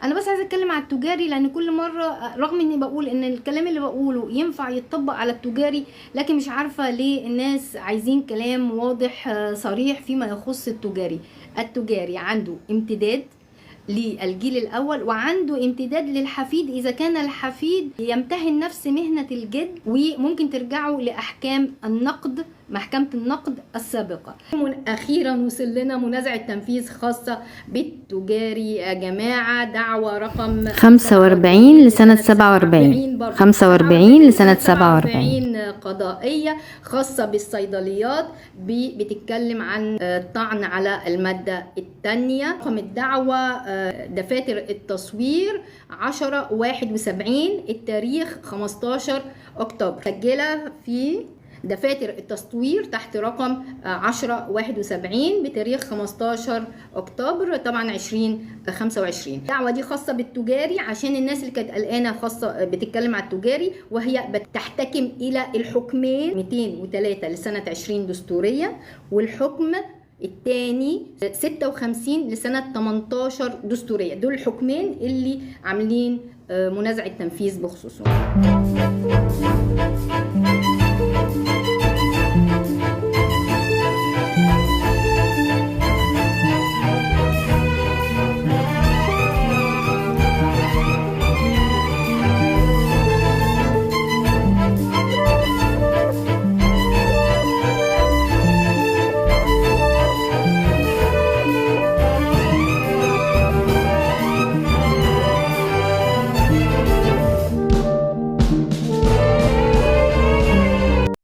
انا بس عايزه اتكلم على التجاري، لان كل مره رغم اني بقول ان الكلام اللي بقوله ينفع يتطبق على التجاري، لكن مش عارفه ليه الناس عايزين كلام واضح صريح فيما يخص التجاري. التجاري عنده امتداد للجيل الأول، وعنده امتداد للحفيد إذا كان الحفيد يمتهن نفس مهنة الجد، وممكن ترجعوا لأحكام النقد، محكمة النقد السابقة. أخيرا وصل لنا منازعة تنفيذ خاصة بالتجاري يا جماعة، دعوة رقم 45 لسنة 47 45 لسنة 47 قضائية خاصة بالصيدليات، بتتكلم عن الطعن على المادة الثانية. رقم الدعوة دفاتر التصوير 10/71، التاريخ 15 أكتوبر، مسجلة في دفاتر التصوير تحت رقم 10/71 بتاريخ 15 أكتوبر طبعا 2025. الدعوة دي خاصة بالتجاري عشان الناس اللي كانت قلقانة، خاصة بتتكلم على التجاري، وهي بتحتكم إلى الحكمين 203 لسنة 20 دستورية، والحكم الثاني 56 لسنة 18 دستورية. دول الحكمين اللي عاملين منازعة تنفيذ بخصوصهم.